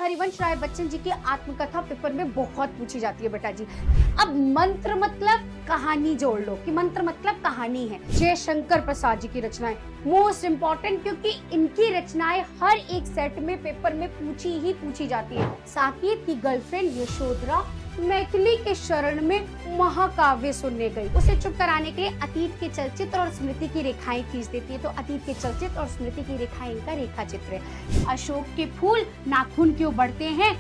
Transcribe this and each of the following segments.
हरिवंश राय बच्चन जी की आत्मकथा पेपर में बहुत पूछी जाती है बेटा जी। अब मंत्र मतलब कहानी जोड़ लो कि मंत्र मतलब कहानी है। जयशंकर प्रसाद जी की रचनाएं मोस्ट इंपॉर्टेंट, क्योंकि इनकी रचनाएं हर एक सेट में पेपर में पूछी जाती है। साकेत की गर्लफ्रेंड यशोधरा मैथिली के शरण में महाकाव्य सुनने गई। उसे चुप कराने के लिए अतीत के चलचित्र और स्मृति की रेखाएं खींच देती है। तो अतीत के चलचित्र और स्मृति की रेखाएं इनका रेखा चित्र है। अशोक के फूल नाखून क्यों बढ़ते हैं।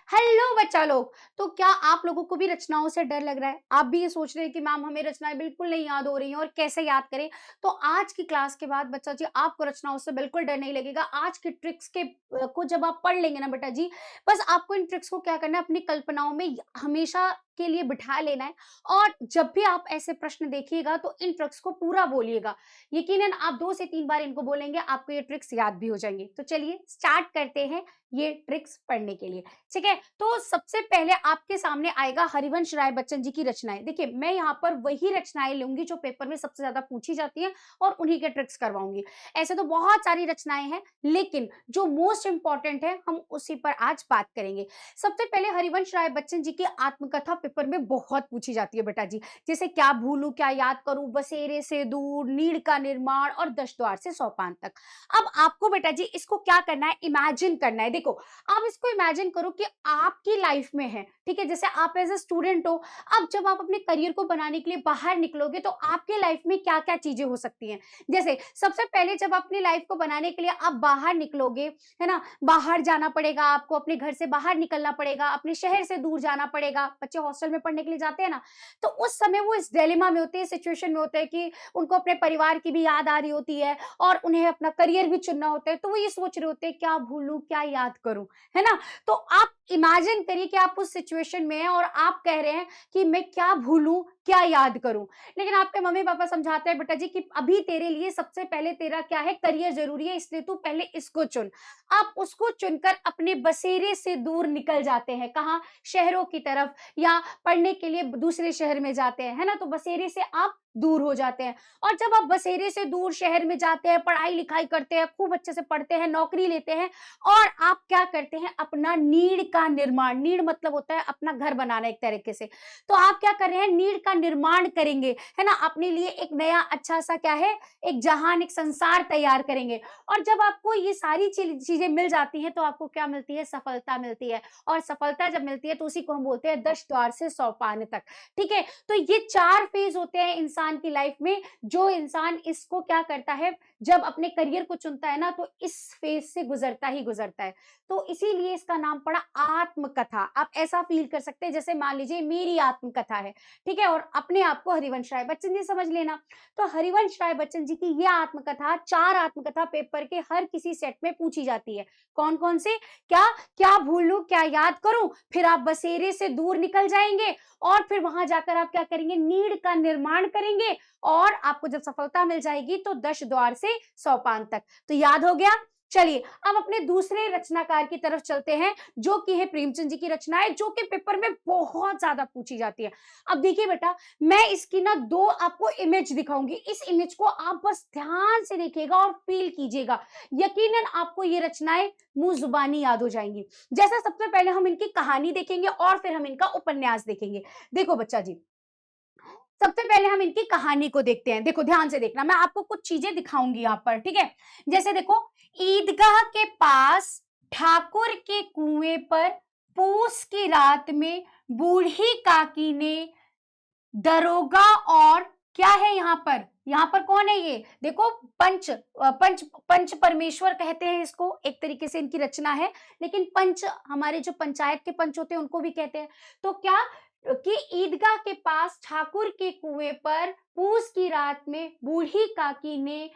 हेलो बच्चा लोग, तो क्या आप लोगों को भी रचनाओं से डर लग रहा है? आप भी ये सोच रहे हैं कि मैम हमें रचनाएं बिल्कुल नहीं याद हो रही हैं और कैसे याद करें? तो आज की क्लास के बाद बच्चा जी आपको रचनाओं से बिल्कुल डर नहीं लगेगा। आज की ट्रिक्स के को जब आप पढ़ लेंगे ना बेटा जी, बस आपको इन ट्रिक्स को क्या करना है, अपनी कल्पनाओं में हमेशा के लिए बिठा लेना है। और जब भी आप ऐसे प्रश्न देखिएगा तो इन ट्रिक्स को पूरा बोलिएगा। यकीनन आप 2 से 3 बार इनको बोलेंगे, आपको ये ट्रिक्स याद भी हो जाएंगे। तो चलिए स्टार्ट करते हैं ये ट्रिक्स पढ़ने के लिए। ठीक है, तो सबसे पहले आपके सामने आएगा हरिवंश राय बच्चन जी की रचनाएं। देखिए, मैं यहाँ पर वही रचनाएं लूंगी जो पेपर में सबसे ज्यादा पूछी जाती हैं और उन्हीं के ट्रिक्स करवाऊंगी। ऐसे तो बहुत सारी रचनाएं हैं, लेकिन जो मोस्ट इंपॉर्टेंट है हम उसी पर आज बात करेंगे। सबसे पहले हरिवंश राय बच्चन जी की आत्मकथा पेपर में बहुत पूछी जाती है बेटा जी। जैसे क्या भूलूं क्या याद करूं, बसेरे से दूर, नीड़ का निर्माण और 10 द्वार से सोपान तक। अब आपको बेटा जी इसको क्या करना है, इमेजिन करना है। देखो, आप इसको इमेजिन करो कि आपकी लाइफ में है, ठीक है, जैसे आप एज ए स्टूडेंट हो। अब जब आप अपने करियर को बनाने के लिए बाहर निकलोगे तो आपके लाइफ में क्या क्या चीजें हो सकती हैं। जैसे सबसे पहले जब अपनी लाइफ को बनाने के लिए आप बाहर निकलोगे, है ना, बाहर जाना पड़ेगा आपको, अपने घर से बाहर निकलना पड़ेगा, अपने शहर से दूर जाना पड़ेगा। बच्चे हॉस्टल में पढ़ने के लिए जाते हैं ना, तो उस समय वो इस डिलेमा में होते हैं, सिचुएशन में होते हैं कि उनको अपने परिवार की भी याद आ रही होती है और उन्हें अपना करियर भी चुनना होता है। तो वो ये सोच रहे होते हैं क्या भूलूं क्या याद करूं, है ना। तो आप इमेजिन करिए कि आप उस सिचुएशन में हैं और आप कह रहे हैं कि मैं क्या भूलूं क्या याद करूं। लेकिन आपके मम्मी पापा समझाते हैं बेटा जी कि अभी तेरे लिए सबसे पहले तेरा क्या है, करियर जरूरी है, इसलिए तू पहले इसको चुन। आप उसको चुनकर अपने बसेरे से दूर निकल जाते हैं। कहाँ? शहरों की तरफ, या पढ़ने के लिए दूसरे शहर में जाते हैं, है ना। तो बसेरे से आप दूर हो जाते हैं। और जब आप बसेरे से दूर शहर में जाते हैं, पढ़ाई लिखाई करते हैं, खूब अच्छे से पढ़ते हैं, नौकरी लेते हैं, और आप क्या करते हैं, अपना नीड़ का निर्माण। नीड़ मतलब होता है अपना घर बनाना एक तरीके से। तो आप क्या कर रहे हैं, नीड़ का निर्माण करेंगे, है ना, अपने लिए एक नया अच्छा सा क्या है, एक जहान, एक संसार तैयार करेंगे। और जब आपको ये सारी चीजें मिल जाती हैं तो आपको क्या मिलती है, सफलता मिलती है। और सफलता जब मिलती है तो उसी को हम बोलते हैं 10 द्वार से सोपान तक। ठीक है, तो ये 4 फेज होते हैं इंसान की लाइफ में। जो इंसान इसको क्या करता है, जब अपने करियर को चुनता है ना, तो इस फेज से गुजरता ही गुजरता है। तो इसीलिए इसका नाम पड़ा आत्मकथा। आप ऐसा फील कर सकते हैं जैसे मान लीजिए मेरी आत्मकथा है, ठीक है, और अपने आप को हरिवंश राय बच्चन जी समझ लेना। तो हरिवंश राय बच्चन जी की यह आत्मकथा, 4 आत्मकथा पेपर के हर किसी सेट में पूछी जाती है। कौन कौन से? क्या क्या भूलूं क्या याद करूं, फिर आप बसेरे से दूर निकल जाएंगे और फिर वहां जाकर आप क्या करेंगे, नीड़ का निर्माण करेंगे, और आपको जब सफलता मिल जाएगी तो 10 द्वार से सोपान तक। तो याद हो गया। चलिए अब अपने दूसरे रचनाकार की तरफ चलते हैं, जो कि है प्रेमचंद जी की रचनाएं, जो कि पेपर में बहुत ज्यादा पूछी जाती है। अब देखिए बेटा, मैं इसकी ना 2 आपको इमेज दिखाऊंगी। इस इमेज को आप बस ध्यान से देखिएगा और फील कीजिएगा। यकीनन आपको ये रचनाएं मुंह जुबानी याद हो जाएंगी। जैसा सबसे पहले हम इनकी कहानी देखेंगे और फिर हम इनका उपन्यास देखेंगे। देखो बच्चा जी, सबसे पहले हम इनकी कहानी को देखते हैं। देखो ध्यान से देखना, मैं आपको कुछ चीजें दिखाऊंगी यहाँ पर, ठीक है। जैसे देखो, ईदगाह के पास ठाकुर के कुएं पर पूस की रात में बूढ़ी काकी ने दरोगा और क्या है यहाँ पर, यहाँ पर कौन है ये, देखो पंच परमेश्वर कहते हैं इसको, एक तरीके से इनकी रचना है। लेकिन पंच हमारे जो पंचायत के पंच होते हैं उनको भी कहते हैं। तो क्या कि ईदगाह के पास ठाकुर के कुएं पर पूस की रात में बूढ़ी काकी ने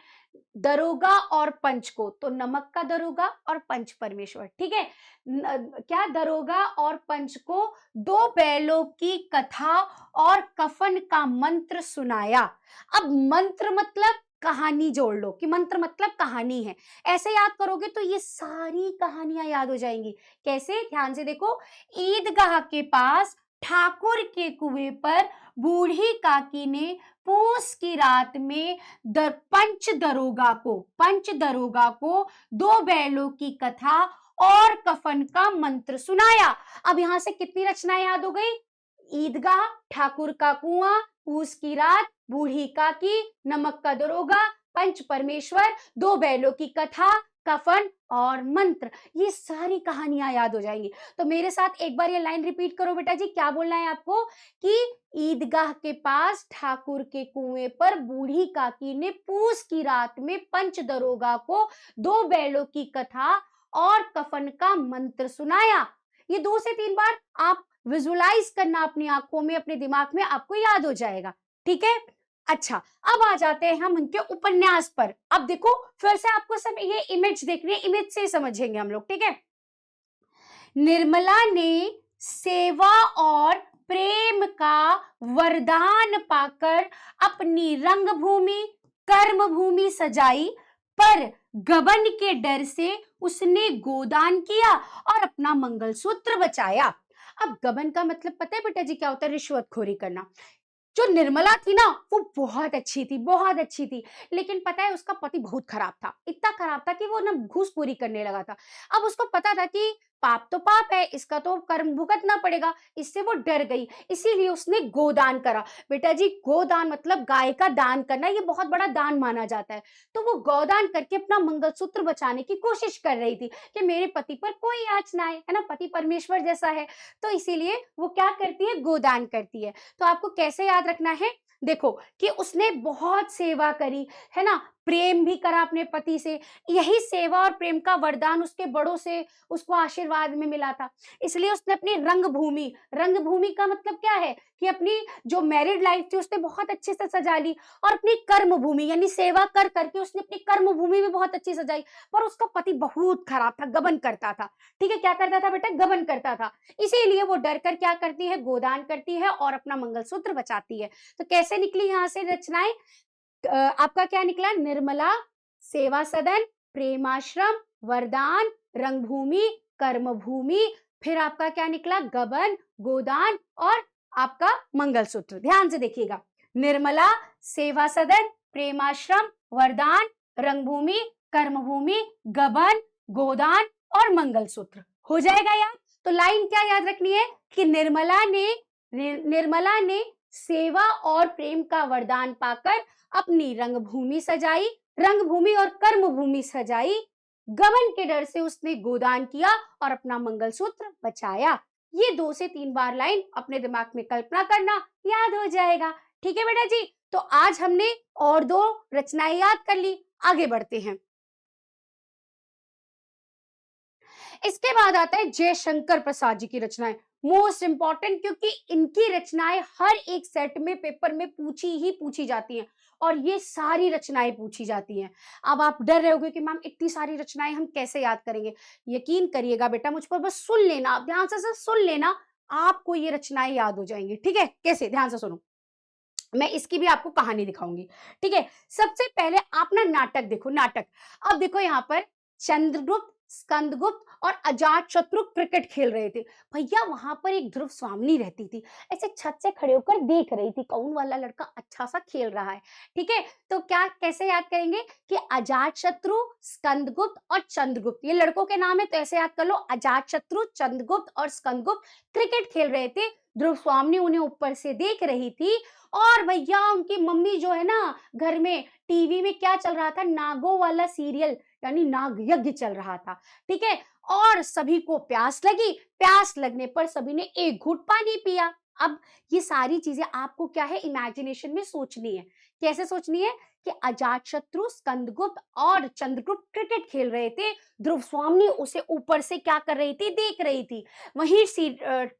दरोगा और पंच को, तो नमक का दरोगा और पंच परमेश्वर, ठीक है, क्या दरोगा और पंच को 2 बैलों की कथा और कफन का मंत्र सुनाया। अब मंत्र मतलब कहानी जोड़ लो कि मंत्र मतलब कहानी है। ऐसे याद करोगे तो ये सारी कहानियां याद हो जाएंगी। कैसे? ध्यान से देखो, ईदगाह के पास ठाकुर के कुएं पर बूढ़ी काकी ने पूस की रात में पंच दरोगा को 2 बैलों की कथा और कफन का मंत्र सुनाया। अब यहाँ से कितनी रचनाएं याद हो गई? ईदगाह, ठाकुर का कुआं, पूस की रात, बूढ़ी काकी, नमक का दरोगा, पंच परमेश्वर, दो बैलों की कथा, कफन और मंत्र। ये सारी कहानियां याद हो जाएंगी। तो मेरे साथ एक बार ये लाइन रिपीट करो बेटा जी। क्या बोलना है आपको? कि ईदगाह के पास ठाकुर के कुएं पर बूढ़ी काकी ने पूस की रात में पंच दरोगा को दो बैलों की कथा और कफन का मंत्र सुनाया। ये 2 से 3 बार आप विजुलाइज करना अपनी आंखों में, अपने दिमाग में, आपको याद हो जाएगा। ठीक है। अच्छा, अब आ जाते हैं हम उनके उपन्यास पर। अब देखो, फिर से आपको सब ये इमेज देखनी है, इमेज से समझेंगे हम लोग। ठीक है। निर्मला ने सेवा और प्रेम का वरदान पाकर अपनी रंगभूमि, कर्मभूमि सजाई, पर गबन के डर से उसने गोदान किया और अपना मंगलसूत्र बचाया। अब गबन का मतलब पता है बेटा जी क्या होता है? रिश्वतखोरी करना। जो निर्मला थी ना, वो बहुत अच्छी थी, बहुत अच्छी थी, लेकिन पता है उसका पति बहुत खराब था। इतना खराब था कि वो ना घूसखोरी करने लगा था। अब उसको पता था कि पाप तो पाप है, इसका तो कर्म भुगतना पड़ेगा। इससे वो डर गई, इसीलिए उसने गोदान करा। बेटा जी, गोदान मतलब गाय का दान करना, ये बहुत बड़ा दान माना जाता है। तो वो गोदान करके अपना मंगलसूत्र बचाने की कोशिश कर रही थी कि मेरे पति पर कोई आँच ना आए, है ना, पति परमेश्वर जैसा है। तो इसीलिए वो क्या करती है? गोदान करती है। तो आपको कैसे याद रखना है? देखो कि उसने बहुत सेवा करी, है ना, प्रेम भी करा अपने पति से। यही सेवा और प्रेम का वरदान उसके बड़ों से उसको आशीर्वाद में मिला था। इसलिए उसने अपनी रंगभूमि, रंगभूमि का मतलब क्या है? कि अपनी जो मैरिड लाइफ थी उसने बहुत अच्छे से सजा ली, और अपनी कर्म भूमि यानी सेवा कर करके उसने अपनी कर्म भूमि भी बहुत अच्छी सजाई। पर उसका पति बहुत खराब था, गबन करता था। ठीक है, क्या करता था बेटा? गबन करता था। इसीलिए वो डर कर क्या करती है? गोदान करती है और अपना मंगलसूत्र बचाती है। तो कैसे निकली यहाँ से रचनाएं? आपका क्या निकला? निर्मला, सेवा सदन, प्रेमाश्रम, वरदान, रंगभूमि, कर्मभूमि, फिर आपका क्या निकला? गबन, गोदान और आपका मंगलसूत्र। ध्यान से देखिएगा। निर्मला, सेवा सदन, प्रेमाश्रम, वरदान, रंगभूमि, कर्मभूमि, गबन, गोदान और मंगलसूत्र। हो जाएगा याद? तो लाइन क्या याद रखनी है? कि निर्मला ने सेवा और प्रेम का वरदान पाकर अपनी रंगभूमि सजाई, रंगभूमि और कर्मभूमि सजाई, गबन के डर से उसने गोदान किया और अपना मंगलसूत्र बचाया। ये 2 से 3 बार लाइन अपने दिमाग में कल्पना करना, याद हो जाएगा। ठीक है बेटा जी। तो आज हमने और 2 रचनाएं याद कर ली। आगे बढ़ते हैं। इसके बाद आता है जयशंकर प्रसाद जी की रचनाएं। मोस्ट इंपॉर्टेंट, क्योंकि इनकी रचनाएं हर एक सेट में पेपर में पूछी जाती हैं, और ये सारी रचनाएं पूछी जाती हैं। अब आप डर रहे होगे कि मैम इतनी सारी रचनाएं हम कैसे याद करेंगे? यकीन करिएगा बेटा मुझ पर, बस सुन लेना, ध्यान से सिर्फ सुन लेना, आपको ये रचनाएं याद हो जाएंगी। ठीक है, कैसे? ध्यान से सुनो, मैं इसकी भी आपको कहानी दिखाऊंगी। ठीक है, सबसे पहले आप ना नाटक देखो, नाटक। अब देखो यहाँ पर चंद्रगुप्त, स्कंदगुप्त और अजातशत्रु क्रिकेट खेल रहे थे। भैया वहां पर एक ध्रुव स्वामिनी रहती थी, ऐसे छत से खड़े होकर देख रही थी कौन वाला लड़का अच्छा सा खेल रहा है। ठीक है, तो क्या कैसे याद करेंगे? कि अजातशत्रु, स्कंदगुप्त और चंद्रगुप्त, ये लड़कों के नाम है, तो ऐसे याद कर लो, अजातशत्रु, चंद्रगुप्त और स्कंदगुप्त क्रिकेट खेल रहे थे। ध्रुव स्वामिनी उन्हें ऊपर से देख रही थी, और भैया उनकी मम्मी जो है ना, घर में टीवी में क्या चल रहा था? नागों वाला सीरियल, यानी नाग यज्ञ चल रहा था। ठीक है, और सभी को प्यास लगी, प्यास लगने पर सभी ने एक घूंट पानी पिया। अब ये सारी चीजें आपको क्या है? इमेजिनेशन में सोचनी है। कैसे सोचनी है? कि अजातशत्रु, स्कंदगुप्त और चंद्रगुप्त क्रिकेट खेल रहे थे, ध्रुव स्वामिनी उसे ऊपर से क्या कर रही थी? देख रही थी। वहीं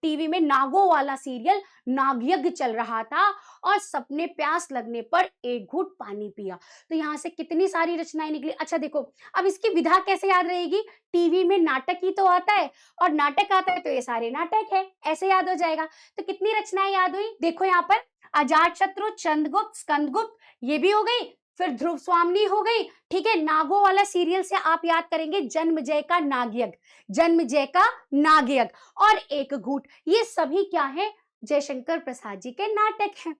टीवी में नागों वाला सीरियल नागयज्ञ चल रहा था, और सबने प्यास लगने पर एक घूंट पानी पिया। तो यहाँ से कितनी सारी रचनाएं निकली। अच्छा देखो, अब इसकी विधा कैसे याद रहेगी? टीवी में नाटक ही तो आता है, और नाटक आता है तो ये सारे नाटक है, ऐसे याद हो जाएगा। तो कितनी रचनाएं याद हुई? देखो यहाँ पर अजातशत्रु, चंद्रगुप्त, स्कंदगुप्त, ये भी हो गई, फिर ध्रुव स्वामिनी हो गई। ठीक है, नागों वाला सीरियल से आप याद करेंगे जन्मजय का नागयज्ञ, जन्मजय का नागयज्ञ और एक घूंट, ये सभी क्या है? जयशंकर प्रसाद जी के नाटक हैं।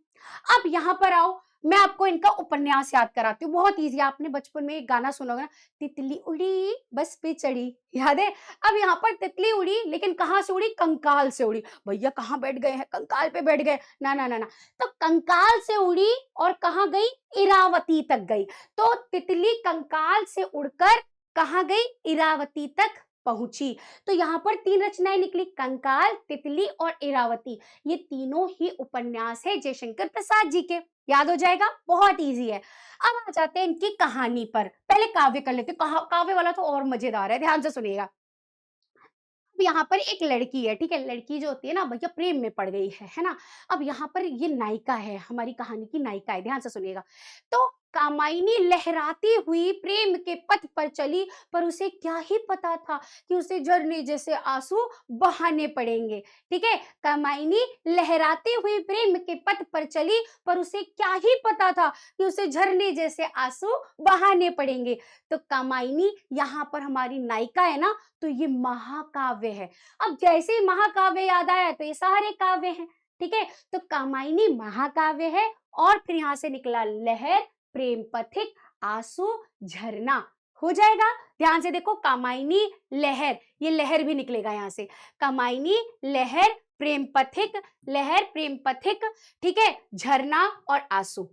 अब यहाँ पर आओ, मैं आपको इनका उपन्यास याद कराती हूँ, बहुत ईजी। आपने बचपन में एक गाना सुना होगा ना, तितली उड़ी बस पे चढ़ी, याद है? अब यहाँ पर तितली उड़ी, लेकिन कहाँ से उड़ी? कंकाल से उड़ी। भैया कहाँ बैठ गए हैं? कंकाल पे बैठ गए? ना ना ना ना, तो कंकाल से उड़ी और कहाँ गई? इरावती तक गई। तो तितली कंकाल से उड़कर कहाँ गई? इरावती तक पहुंची। तो यहाँ पर 3 रचनाएं निकली, कंकाल, तितली और इरावती। ये तीनों ही उपन्यास है जयशंकर प्रसाद जी के। याद हो जाएगा, बहुत इजी है। अब आ जाते हैं इनकी कहानी पर। पहले काव्य कर लेते हैं, काव्य वाला तो और मजेदार है, ध्यान से सुनिएगा। अब यहाँ पर एक लड़की है, ठीक है? लड़की जो होती है ना भैया, प्रेम में पड़ गई है ना? अब यहाँ पर ये नायिका है, हमारी कहानी की नायिका है, ध्यान से सुनिएगा। तो कामायनी लहराती हुई प्रेम के पथ पर चली, पर उसे क्या ही पता था कि उसे झरने जैसे आंसू बहाने पड़ेंगे। ठीक है? कामायनी लहराती हुई प्रेम के पथ पर चली, पर उसे क्या ही पता था कि उसे झरने जैसे आंसू बहाने पड़ेंगे। तो कामायनी यहाँ पर हमारी नायिका है ना, तो ये महाकाव्य है। अब जैसे ही महाकाव्य याद आया तो ये सारे काव्य हैं। ठीक है? तो कामायनी महाकाव्य है, और फिर यहां से निकला लहर, प्रेम पथिक, आंसू, झरना। हो जाएगा? ध्यान से देखो, कामायनी लहर, ये लहर भी निकलेगा यहां से। कामायनी लहर, प्रेम पथिक, लहर प्रेम पथिक, ठीक है, झरना और आंसू।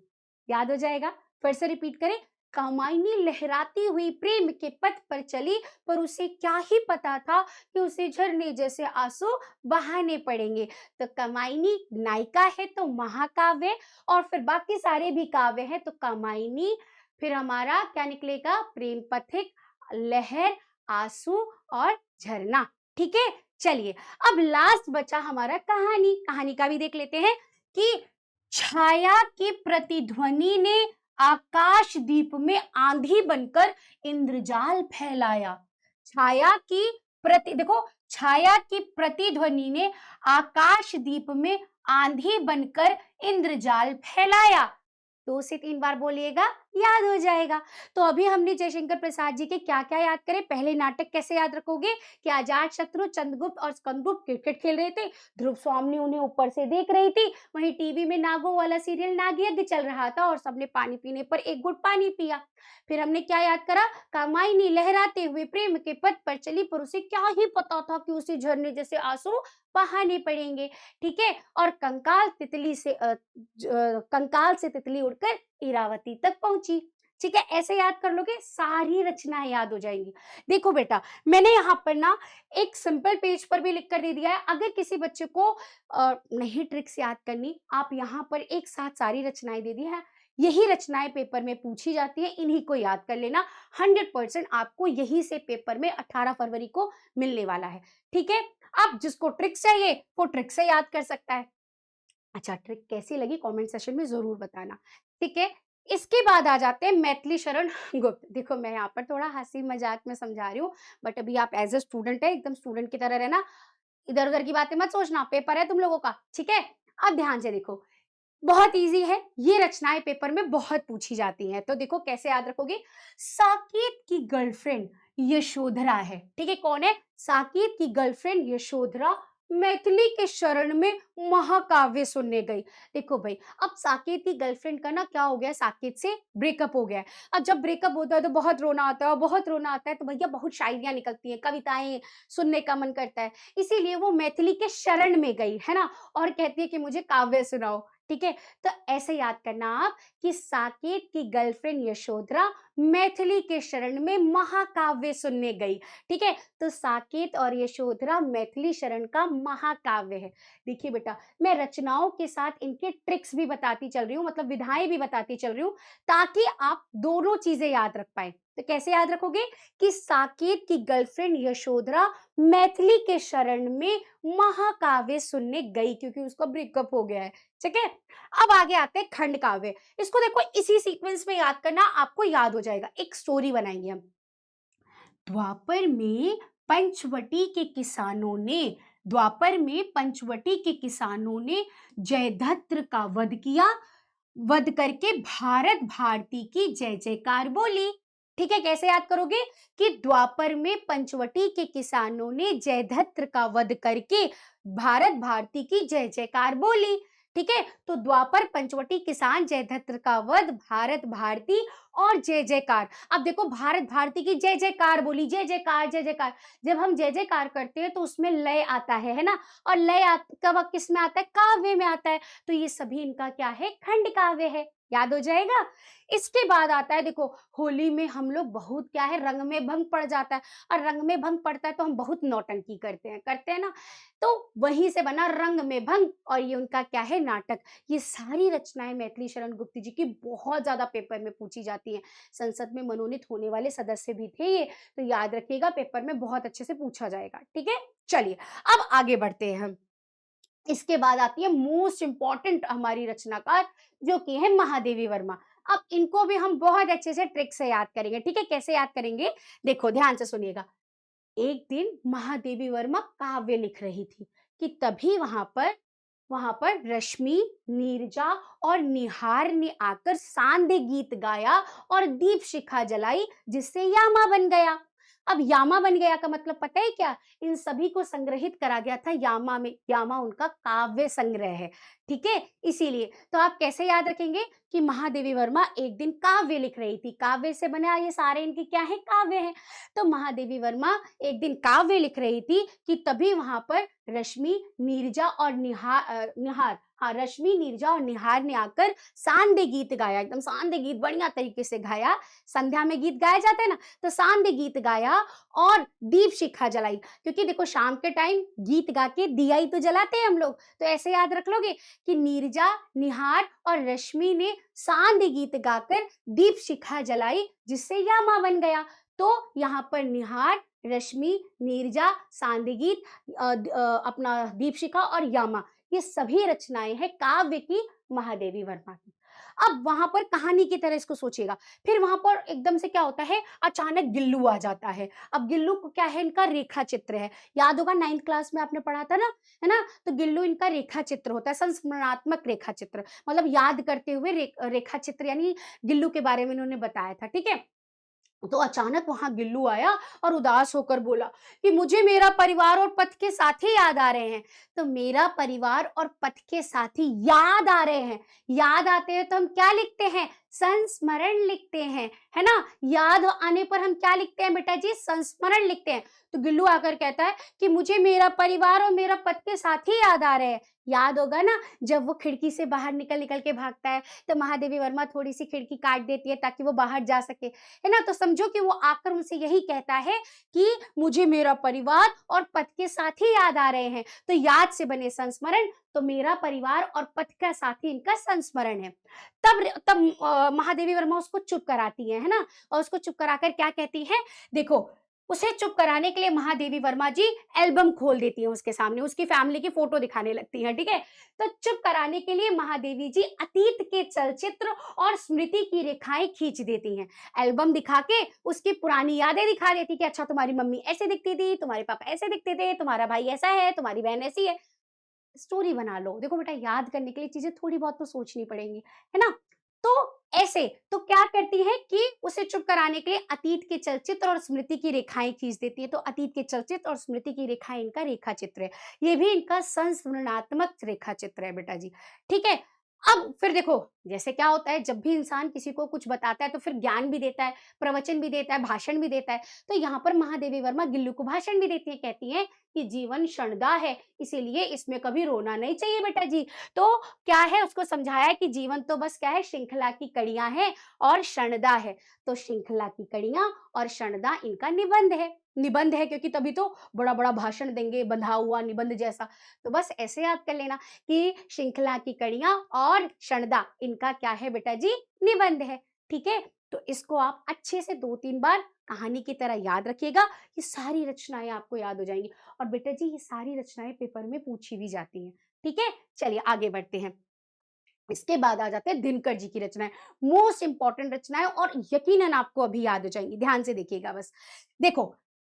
याद हो जाएगा? फिर से रिपीट करें, कामायनी लहराती हुई प्रेम के पथ पर चली, पर उसे क्या ही पता था कि उसे झरने जैसे आंसू बहाने पड़ेंगे। तो कामायनी नायिका है तो महाकाव्य, और फिर बाकी सारे भी काव्य हैं, तो कामायनी, फिर हमारा क्या निकलेगा? प्रेम पथिक, लहर, आंसू और झरना। ठीक है? चलिए, अब लास्ट बचा हमारा कहानी। कहानी का भी देख लेते हैं कि छाया की प्रतिध्वनि ने आकाशदीप में आंधी बनकर इंद्रजाल फैलाया। छाया की देखो, छाया की प्रतिध्वनि ने आकाशदीप में आंधी बनकर इंद्रजाल फैलाया। 2 से 3 बार बोलिएगा, याद हो जाएगा। तो अभी हमने जयशंकर प्रसाद जी के क्या क्या याद करे। पहले नाटक कैसे याद रखोगे कि अजात शत्रु, चंद्रगुप्त और स्कंदगुप्त क्रिकेट खेल रहे थे, ध्रुव स्वामिनी उन्हें ऊपर से देख रही थी, वहीं टीवी में नागों वाला सीरियल नाग यज्ञ चल रहा था, और सबने पानी पीने पर एक घुट पानी पिया। फिर हमने क्या याद करा? कामायनी लहराते हुए प्रेम के पथ पर चली, पर उसे क्या ही पता था कि उसे झरने जैसे आंसू बहाने पड़ेंगे। ठीक है? और कंकाल से तितली उड़कर इरावती तक पहुंची। ठीक है? ऐसे याद कर लोगे, सारी रचनाएं याद हो जाएंगी। देखो बेटा, मैंने यहाँ पर ना एक सिंपल पेज पर भी लिख कर दे दिया है। अगर किसी बच्चे को नहीं ट्रिक्स याद करनी, आप यहाँ पर एक साथ सारी रचनाएं दे दी है। यही रचनाएं पेपर में पूछी जाती है, इन्हीं को याद कर लेना। 100% आपको यही से पेपर में 18 फरवरी को मिलने वाला है। ठीक है? अब जिसको ट्रिक्स चाहिए वो ट्रिक से याद कर सकता है। अच्छा, ट्रिक कैसी लगी कमेंट सेशन में जरूर बताना। ठीक है? इसके बाद आ जाते हैं मैथिली शरण गुप्त। देखो, मैं यहाँ पर थोड़ा हंसी मजाक में समझा रही हूँ, बट अभी आप एज ए स्टूडेंट है, एकदम स्टूडेंट की तरह रहना, इधर उधर की बातें मत सोचना, पेपर है तुम लोगों का। ठीक है? अब ध्यान से देखो, बहुत इजी है, ये रचनाएं पेपर में बहुत पूछी जाती हैं। तो देखो कैसे याद रखोगे। साकेत की गर्लफ्रेंड यशोधरा है। ठीक है? कौन है? साकेत की गर्लफ्रेंड यशोधरा मैथिली के शरण में महाकाव्य सुनने गई। देखो भाई, अब साकेत की गर्लफ्रेंड का ना क्या हो गया, साकेत से ब्रेकअप हो गया है। अब जब ब्रेकअप होता है तो बहुत रोना आता है, और बहुत रोना आता है तो भैया बहुत शायरियां निकलती हैं, कविताएं सुनने का मन करता है। इसीलिए वो मैथिली के शरण में गई है ना, और कहती है कि मुझे काव्य सुनाओ। ठीक है? तो ऐसे याद करना आप कि साकेत की गर्लफ्रेंड यशोधरा मैथिली के शरण में महाकाव्य सुनने गई। ठीक है? तो साकेत और यशोधरा मैथिली शरण का महाकाव्य है। देखिए बेटा, मैं रचनाओं के साथ इनके ट्रिक्स भी बताती चल रही हूँ, मतलब विधाएं भी बताती चल रही हूँ, ताकि आप दोनों चीजें याद रख पाए। तो कैसे याद रखोगे कि साकेत की गर्लफ्रेंड यशोधरा मैथिली के शरण में महाकाव्य सुनने गई, क्योंकि उसका ब्रेकअप हो गया है। ठीक है? अब आगे आते हैं खंड काव्य। इसको देखो, इसी सीक्वेंस में याद करना, आपको याद हो जाएगा। एक स्टोरी बनाएंगे हम। द्वापर में पंचवटी के किसानों ने जयद्रथ का वध किया। वध करके भारत भारती की जय जयकार बोली। ठीक है? कैसे याद करोगे कि द्वापर में पंचवटी के किसानों ने जयद्रथ का वध करके भारत भारती की जय जयकार बोली। ठीक है। तो द्वापर, पंचवटी, किसान, जयद्रथ का वध, भारत भारती और जय जयकार। अब देखो भारत भारती की जय जयकार बोली, जय जयकार जय जयकार। जब हम जय जयकार करते हैं तो उसमें लय आता है ना, और लय कब किस में आता है, काव्य में आता है। तो ये सभी इनका क्या है, खंड काव्य है, याद हो जाएगा। इसके बाद आता है देखो, होली में हम लोग बहुत क्या है, रंग में भंग पड़ जाता है, और रंग में भंग पड़ता है तो हम बहुत नौटंकी करते हैं ना। तो वहीं से बना रंग में भंग, और ये उनका क्या है, नाटक। ये सारी रचनाएं मैथिली शरण गुप्त जी की बहुत ज्यादा पेपर में पूछी जाती हैं। संसद में मनोनीत होने वाले सदस्य भी थे ये, तो याद रखिएगा, पेपर में बहुत अच्छे से पूछा जाएगा। ठीक है, चलिए अब आगे बढ़ते हैं हम। इसके बाद आती है मोस्ट इंपॉर्टेंट हमारी रचनाकार, जो कि है महादेवी वर्मा। अब इनको भी हम बहुत अच्छे से ट्रिक से याद करेंगे। ठीक है, कैसे याद करेंगे, देखो ध्यान से सुनिएगा। एक दिन महादेवी वर्मा काव्य लिख रही थी कि तभी वहां पर रश्मि, नीरजा और निहार ने आकर सांध्य गीत गाया और दीप शिखा जलाई, जिससे यामा बन गया। अब यामा बन गया का मतलब पता है क्या, इन सभी को संग्रहित करा गया था यामा में। यामा उनका काव्य संग्रह है, ठीक है। इसीलिए तो आप कैसे याद रखेंगे कि महादेवी वर्मा एक दिन काव्य लिख रही थी, काव्य से बना ये सारे इनके क्या है, काव्य है। तो महादेवी वर्मा एक दिन काव्य लिख रही थी कि तभी वहां पर रश्मि, नीरजा और निहार, हाँ, रश्मि, नीरजा और निहार ने आकर सांध्य गीत गाया, एकदम सांध्य गीत बढ़िया तरीके से गाया। संध्या में गीत गाया जाता है ना, तो सांध्य गीत गाया और दीप शिखा जलाई, क्योंकि देखो शाम के टाइम गीत गा के दिया ही तो जलाते हैं हम लोग। तो ऐसे याद रख लोगे कि नीरजा, निहार और रश्मि ने सांध्य गीत गाकर दीप शिखा जलाई, जिससे यामा बन गया। तो यहाँ पर निहार, रश्मि, नीरजा, सांध्य गीत, अपना दीपशिखा और यामा, ये सभी रचनाएं हैं काव्य की महादेवी वर्मा की। अब वहां पर कहानी की तरह इसको सोचिएगा। फिर वहां पर एकदम से क्या होता है, अचानक गिल्लू आ जाता है। अब गिल्लू को क्या है, इनका रेखा चित्र है। याद होगा 9th क्लास में आपने पढ़ा था ना, है ना। तो गिल्लू इनका रेखा चित्र होता है, संस्मरणात्मक रेखा चित्र, मतलब याद करते हुए रेखा चित्र, यानी गिल्लू के बारे में इन्होंने बताया था। ठीक है, तो अचानक वहां गिल्लू आया और उदास होकर बोला कि मुझे मेरा परिवार और पथ के साथी याद आ रहे हैं। तो मेरा परिवार और पथ के साथी याद आ रहे हैं, याद आते हैं तो हम क्या लिखते हैं, संस्मरण लिखते हैं, है ना। याद आने पर हम क्या लिखते हैं बेटा जी, संस्मरण लिखते हैं। तो गिल्लू आकर कहता है कि मुझे मेरा परिवार और मेरा पथ के साथी याद आ रहे हैं। याद होगा ना, जब वो खिड़की से बाहर निकल निकल के भागता है, तो महादेवी वर्मा थोड़ी सी खिड़की काट देती है ताकि वो बाहर जा सके, है ना। तो समझो कि वो आकर उनसे यही कहता है कि मुझे मेरा परिवार और पथ के साथी याद आ रहे हैं। तो याद से बने संस्मरण, तो मेरा परिवार और पथ का साथी इनका संस्मरण है। तब महादेवी वर्मा उसको चुप कराती है ना, और उसको चुप कराकर क्या कहती है, देखो उसे चुप कराने के लिए महादेवी वर्मा जी एल्बम खोल देती हैं उसके सामने, उसकी फैमिली की फोटो दिखाने लगती हैं। ठीक है, तो चुप कराने के लिए महादेवी जी अतीत के चलचित्र और स्मृति की रेखाएं खींच देती हैं। एल्बम दिखा के उसकी पुरानी यादें दिखा देती कि अच्छा तुम्हारी मम्मी ऐसे दिखती थी, तुम्हारे पापा ऐसे दिखते थे, तुम्हारा भाई ऐसा है, तुम्हारी बहन ऐसी है। स्टोरी बना लो। देखो बेटा, याद करने के लिए चीजें थोड़ी बहुत तो सोचनी पड़ेंगी, है ना। तो ऐसे तो क्या करती है कि उसे चुप कराने के लिए अतीत के चलचित्र और स्मृति की रेखाएं खींच देती है। तो अतीत के चलचित्र और स्मृति की रेखाएं इनका रेखा चित्र है, ये भी इनका संस्मरणात्मक रेखा चित्र है बेटा जी। ठीक है, अब फिर देखो जैसे क्या होता है, जब भी इंसान किसी को कुछ बताता है तो फिर ज्ञान भी देता है, प्रवचन भी देता है, भाषण भी देता है। तो यहाँ पर महादेवी वर्मा गिल्लू को भाषण भी देती है, कहती हैं कि जीवन क्षणदा है, इसीलिए इसमें कभी रोना नहीं चाहिए बेटा जी। तो क्या है, उसको समझाया है कि जीवन तो बस क्या है, श्रृंखला की कड़ियां हैं और क्षणदा है। तो श्रृंखला की कड़ियां और क्षणदा इनका निबंध है क्योंकि तभी तो बड़ा बड़ा भाषण देंगे, बंधा हुआ निबंध जैसा। तो बस ऐसे याद कर लेना कि श्रृंखला की कड़ियां और क्षणदा इनका क्या है बेटा जी, निबंध है। ठीक है, तो इसको आप अच्छे से 2-3 बार कहानी की तरह याद रखिएगा, ये सारी रचनाएं आपको याद हो जाएंगी। और बेटा जी ये सारी रचनाएं पेपर में पूछी भी जाती हैं। ठीक है, चलिए आगे बढ़ते हैं। इसके बाद आ जाते हैं दिनकर जी की रचनाएं, मोस्ट इंपॉर्टेंट रचनाएं, और यकीनन आपको अभी याद हो जाएंगी। ध्यान से देखिएगा बस। देखो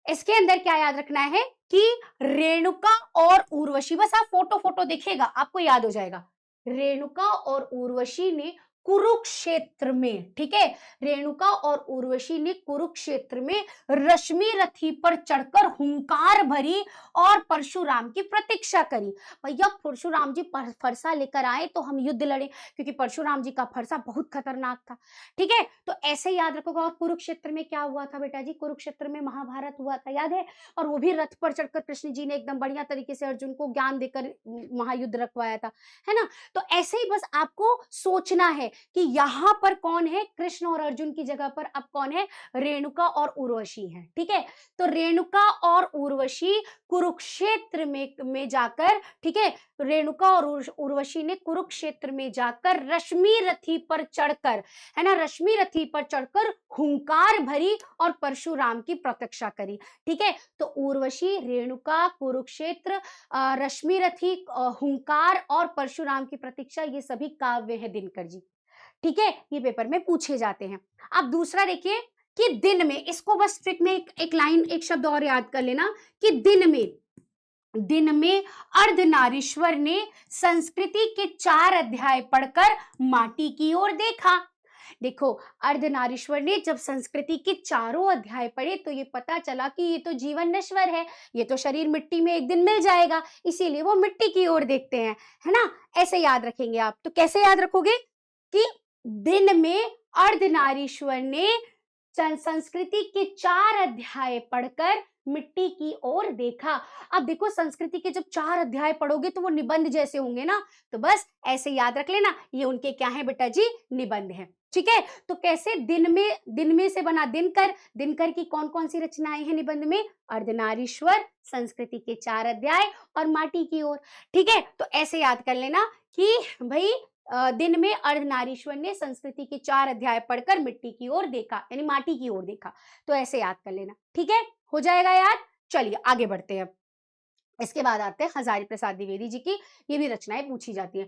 इसके अंदर क्या याद रखना है कि रेणुका और उर्वशी, बस आप फोटो फोटो देखिएगा आपको याद हो जाएगा। रेणुका और उर्वशी ने कुरुक्षेत्र में, ठीक है, रेणुका और उर्वशी ने कुरुक्षेत्र में रश्मि रथी पर चढ़कर हुंकार भरी और परशुराम की प्रतीक्षा करी। भैया परशुराम जी फरसा लेकर आए तो हम युद्ध लड़े, क्योंकि परशुराम जी का फरसा बहुत खतरनाक था, ठीक है। तो ऐसे याद रखोगा। और कुरुक्षेत्र में क्या हुआ था बेटा जी? कुरुक्षेत्र में महाभारत हुआ था, याद है? और वो भी रथ पर चढ़कर कृष्ण जी ने एकदम बढ़िया तरीके से अर्जुन को ज्ञान देकर महायुद्ध रखवाया था, है ना। तो ऐसे ही बस आपको सोचना है कि यहाँ पर कौन है, कृष्ण और अर्जुन की जगह पर अब कौन है, रेणुका और उर्वशी है, ठीक है। तो रेणुका और उर्वशी कुरुक्षेत्र में जाकर, ठीक है, रेणुका और उर्वशी ने कुरुक्षेत्र में जाकर रश्मि रथी पर चढ़कर, है ना, रश्मि रथी पर चढ़कर हुंकार भरी और परशुराम की प्रतीक्षा करी, ठीक है। तो उर्वशी, रेणुका, कुरुक्षेत्र, रश्मि रथी, हुंकार और परशुराम की प्रतीक्षा, ये सभी काव्य है दिनकर जी, ठीक है। ये पेपर में पूछे जाते हैं। अब दूसरा देखिए कि दिन में, इसको बस ट्रिक में एक लाइन, एक शब्द और याद कर लेना कि दिन में अर्धनारीश्वर ने संस्कृति के 4 अध्याय पढ़कर माटी की ओर देखा। देखो, अर्धनारीश्वर ने जब संस्कृति के चारों अध्याय पढ़े तो ये पता चला कि ये तो जीवन नश्वर है, ये तो शरीर मिट्टी में एक दिन मिल जाएगा, इसीलिए वो मिट्टी की ओर देखते हैं, है ना। ऐसे याद रखेंगे आप। तो कैसे याद रखोगे कि दिन में अर्धनारीश्वर ने संस्कृति के 4 अध्याय पढ़कर मिट्टी की ओर देखा। अब देखो, संस्कृति के जब 4 अध्याय पढ़ोगे तो वो निबंध जैसे होंगे ना, तो बस ऐसे याद रख लेना, ये उनके क्या है बेटा जी, निबंध है, ठीक है। तो कैसे, दिन में से बना दिनकर, दिनकर की कौन कौन सी रचनाएं हैं निबंध में, अर्धनारीश्वर, संस्कृति के 4 अध्याय और माटी की ओर, ठीक है। तो ऐसे याद कर लेना कि भाई दिन में अर्धनारीश्वर ने संस्कृति के 4 अध्याय पढ़कर मिट्टी की ओर देखा, यानी माटी की ओर देखा। तो ऐसे याद कर लेना, ठीक है, हो जाएगा याद। चलिए आगे बढ़ते हैं। इसके बाद आते हैं हजारी प्रसाद द्विवेदी जी की, ये भी रचनाएं पूछी जाती हैं।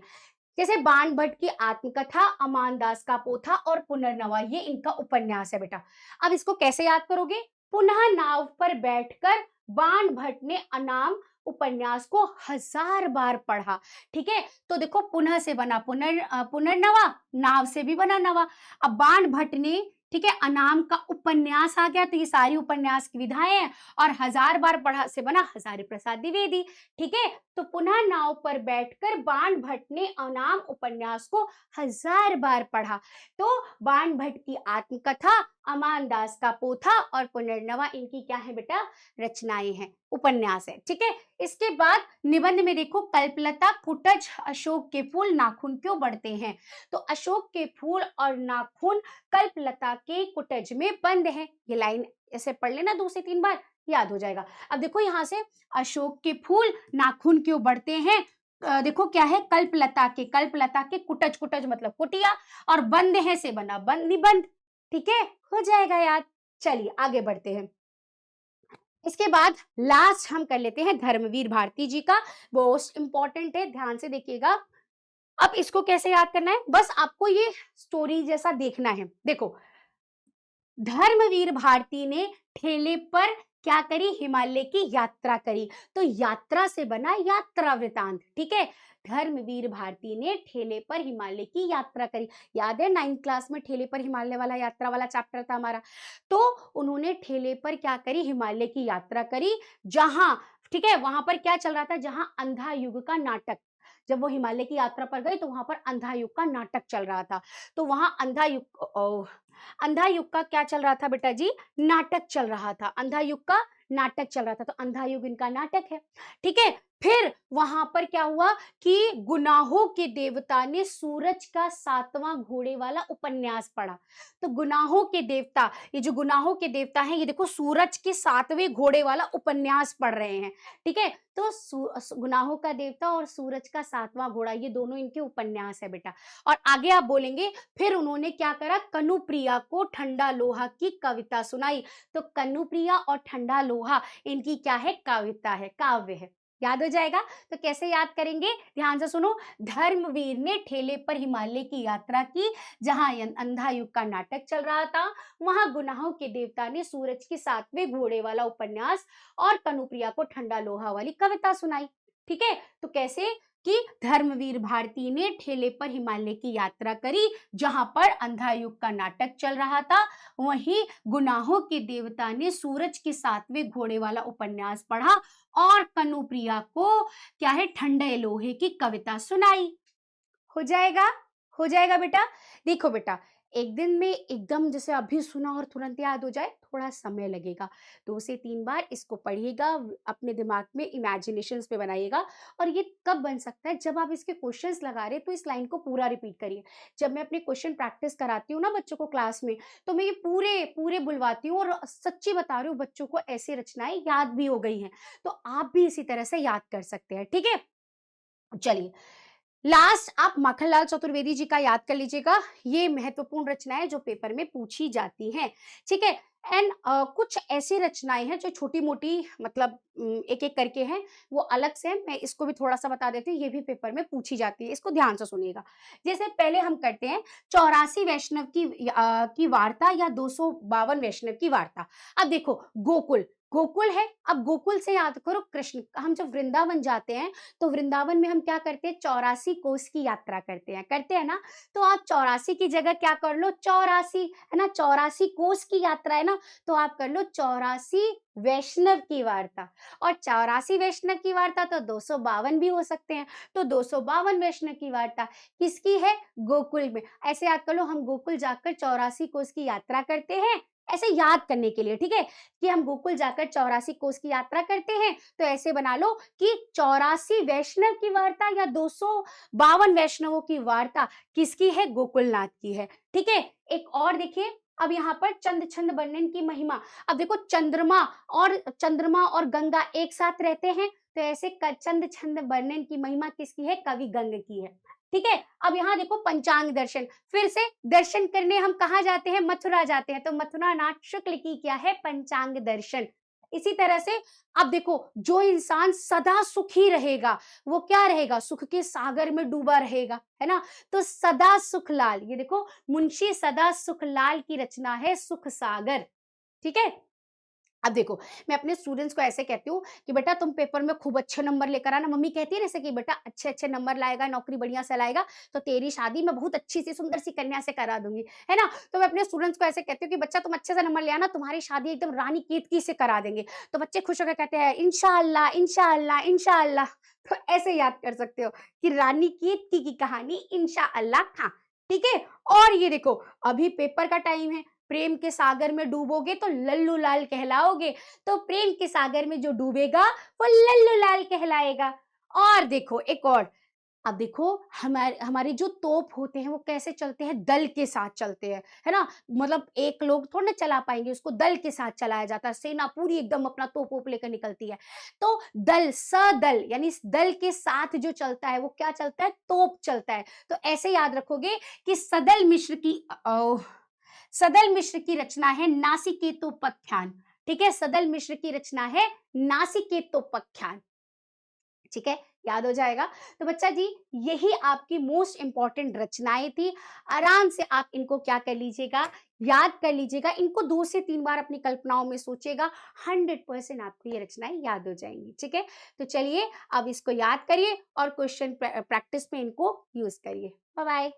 जैसे बाण भट्ट की आत्मकथा, अमान दास का पोथा और पुनर्नवा, ये इनका उपन्यास है बेटा। अब इसको कैसे याद करोगे? पुनः नाव पर बैठकर बाण भट्ट ने अनाम उपन्यास को 1000 बार पढ़ा, ठीक है। तो देखो, पुनः से बना पुनर्नवा, नाव से भी बना नवा। अब बाण भट्ट ने, ठीक है, अनाम का उपन्यास आ गया, तो ये सारी उपन्यास की विधाएं हैं, और 1000 बार पढ़ा से बना हजारी प्रसाद द्विवेदी, ठीक है। तो पुनः नाव पर बैठकर बाण भट्ट ने अनाम उपन्यास को 1000 बार पढ़ा। तो बाण भट्ट की आत्मकथा, अमान दास का पोथा और पुनर्नवा, इनकी क्या है बेटा, रचनाएं हैं, उपन्यास है, ठीक है। इसके बाद निबंध में देखो, कल्पलता, कुटज, अशोक के फूल, नाखून क्यों बढ़ते हैं? तो अशोक के फूल और नाखून कल्पलता के कुटज में बंद है। ये लाइन ऐसे पढ़ लेना 2 से 3 बार, याद हो जाएगा। अब देखो यहाँ से, अशोक के फूल, नाखून क्यों बढ़ते हैं, देखो क्या है, कल्पलता के कुटज, कुटज मतलब कुटिया, और बंद है से बना बंद, निबंध, ठीक है, हो जाएगा याद। चलिए आगे बढ़ते हैं। इसके बाद लास्ट हम कर लेते हैं धर्मवीर भारती जी का, मोस्ट इंपॉर्टेंट है, ध्यान से देखिएगा। अब इसको कैसे याद करना है, बस आपको ये स्टोरी जैसा देखना है। देखो, धर्मवीर भारती ने ठेले पर क्या करी, हिमालय की यात्रा करी, तो यात्रा से बना यात्रा वृतांत, ठीक है। धर्मवीर भारती ने ठेले पर हिमालय की यात्रा करी, याद है 9th क्लास में ठेले पर हिमालय वाला यात्रा वाला चैप्टर था हमारा। तो उन्होंने ठेले पर क्या करी, हिमालय की यात्रा करी, जहां, ठीक है, वहां पर क्या चल रहा था, जहां अंधा युग का नाटक, जब वो हिमालय की यात्रा पर गए तो वहां पर अंधा युग का नाटक चल रहा था। तो वहां अंधा युग का क्या चल रहा था बेटा जी, नाटक चल रहा था, अंधा युग का नाटक चल रहा था, तो अंधा युग इनका नाटक है, ठीक है। फिर वहां पर क्या हुआ कि गुनाहों के देवता ने सूरज का 7वां घोड़े वाला उपन्यास पढ़ा। तो गुनाहों के देवता, ये जो गुनाहों के देवता हैं, ये देखो सूरज के 7वें घोड़े वाला उपन्यास पढ़ रहे हैं, ठीक है। तो गुनाहों का देवता और सूरज का 7वां घोड़ा, ये दोनों इनके उपन्यास है बेटा। और आगे आप बोलेंगे, फिर उन्होंने क्या करा, कनुप्रिया को ठंडा लोहा की कविता सुनाई। तो कनुप्रिया और ठंडा लोहा, इनकी क्या है, कविता है, काव्य है, याद हो जाएगा। तो कैसे याद करेंगे, ध्यान से सुनो। धर्मवीर ने ठेले पर हिमालय की यात्रा की, जहां अंधा युग का नाटक चल रहा था, वहां गुनाहों के देवता ने सूरज के 7वें घोड़े वाला उपन्यास और कनुप्रिया को ठंडा लोहा वाली कविता सुनाई, ठीक है। तो कैसे, कि धर्मवीर भारती ने ठेले पर हिमालय की यात्रा करी, जहां पर अंधा युग का नाटक चल रहा था। वहीं गुनाहों के देवता ने सूरज के 7वें घोड़े वाला उपन्यास पढ़ा और कनुप्रिया को क्या है, ठंडे लोहे की कविता सुनाई। हो जाएगा, हो जाएगा बेटा। देखो बेटा, एक दिन में एकदम जैसे अभी सुना और तुरंत याद हो जाए, थोड़ा समय लगेगा। 2 से 3 बार इसको पढ़िएगा, अपने दिमाग में इमेजिनेशंस पे बनाइएगा। और ये कब बन सकता है, जब आप इसके क्वेश्चंस लगा रहे हैं तो इस लाइन को पूरा रिपीट करिए। जब मैं अपने क्वेश्चन प्रैक्टिस कराती हूँ ना बच्चों को क्लास में, तो मैं ये पूरे पूरे बुलवाती हूँ और सच्ची बता रही हूँ, बच्चों को ऐसी रचनाएं याद भी हो गई हैं। तो आप भी इसी तरह से याद कर सकते हैं, ठीक है। चलिए, लास्ट आप माखनलाल चतुर्वेदी जी का याद कर लीजिएगा। ये महत्वपूर्ण रचनाएं जो पेपर में पूछी जाती हैं, ठीक है। एंड कुछ ऐसी रचनाएं हैं जो छोटी मोटी, मतलब एक एक करके हैं, वो अलग से हैं। मैं इसको भी थोड़ा सा बता देती हूँ, ये भी पेपर में पूछी जाती है, इसको ध्यान से सुनिएगा। जैसे पहले हम करते हैं 84 वैष्णव की वार्ता या 252 वैष्णव की वार्ता। अब देखो, गोकुल गोकुल है, अब गोकुल से याद करो कृष्ण। हम जब वृंदावन जाते हैं तो वृंदावन में हम क्या करते हैं, 84 कोस की यात्रा करते हैं ना। तो आप 84 की जगह क्या कर लो, 84 है ना, 84 कोस की यात्रा है ना, तो आप कर लो 84 वैष्णव की वार्ता। और 84 वैष्णव की वार्ता तो 252 भी हो सकते हैं। तो 252 वैष्णव की वार्ता किसकी है, गोकुल में। ऐसे याद कर लो, हम गोकुल जाकर 84 कोस की यात्रा करते हैं, ऐसे याद करने के लिए, ठीक है, कि हम गोकुल जाकर 84 कोस की यात्रा करते हैं। तो ऐसे बना लो कि 84 वैष्णव की वार्ता या 252 वैष्णवों की वार्ता किसकी है, गोकुलनाथ की है, ठीक है। एक और देखिए, अब यहाँ पर चंद छंद वर्णन की महिमा। अब देखो, चंद्रमा और गंगा एक साथ रहते हैं, तो ऐसे चंद छंद वर्णन की महिमा किसकी है, कवि गंग की है, ठीक है। अब यहाँ देखो, पंचांग दर्शन, फिर से दर्शन करने हम कहाँ जाते हैं, मथुरा जाते हैं, तो मथुरा नाथ शुक्ल की क्या है, पंचांग दर्शन। इसी तरह से अब देखो, जो इंसान सदा सुखी रहेगा वो क्या रहेगा, सुख के सागर में डूबा रहेगा, है ना। तो सदा सुखलाल, ये देखो, मुंशी सदा सुखलाल की रचना है सुख सागर, ठीक है। अब देखो, मैं अपने स्टूडेंट्स को ऐसे कहती हूँ कि बेटा तुम पेपर में खूब अच्छे नंबर लेकर आना। मम्मी कहती है जैसे कि बेटा अच्छे अच्छे नंबर लाएगा, नौकरी बढ़िया से लाएगा, तो तेरी शादी मैं बहुत अच्छी सी सुंदर सी कन्या से करा दूंगी, है ना। तो मैं अपने स्टूडेंट्स को ऐसे कहती हूँ कि बच्चा तुम अच्छे से नंबर ले आना, तुम्हारी शादी एकदम रानी केतकी से करा देंगे। तो बच्चे खुश होकर कहते हैं इंशाअल्लाह इंशाअल्लाह इंशाअल्लाह। तो ऐसे याद कर सकते हो कि रानी केतकी की कहानी इंशाअल्लाह खां, ठीक है। और ये देखो, अभी पेपर का टाइम है, प्रेम के सागर में डूबोगे तो लल्लू लाल कहलाओगे। तो प्रेम के सागर में जो डूबेगा वो लल्लू लाल कहलाएगा। और देखो एक और, अब देखो, हमारे जो तोप होते हैं वो कैसे चलते हैं, दल के साथ चलते हैं, है ना। मतलब एक लोग थोड़ा ना चला पाएंगे, उसको दल के साथ चलाया जाता है, सेना पूरी एकदम अपना तोप वोप लेकर निकलती है। तो दल, सदल, यानी दल के साथ जो चलता है वो क्या चलता है, तोप चलता है। तो ऐसे याद रखोगे कि सदल मिश्र की रचना है नासिकेतोपख्यान, ठीक है। सदल मिश्र की रचना है नासिकेतोपख्यान, ठीक है, याद हो जाएगा। तो बच्चा जी, यही आपकी मोस्ट इंपॉर्टेंट रचनाएं थी। आराम से आप इनको क्या कर लीजिएगा, याद कर लीजिएगा। इनको 2 से 3 बार अपनी कल्पनाओं में सोचेगा, 100% आपको ये रचनाएं याद हो जाएंगी, ठीक है। तो चलिए, अब इसको याद करिए और क्वेश्चन प्रैक्टिस में इनको यूज करिए। Bye bye.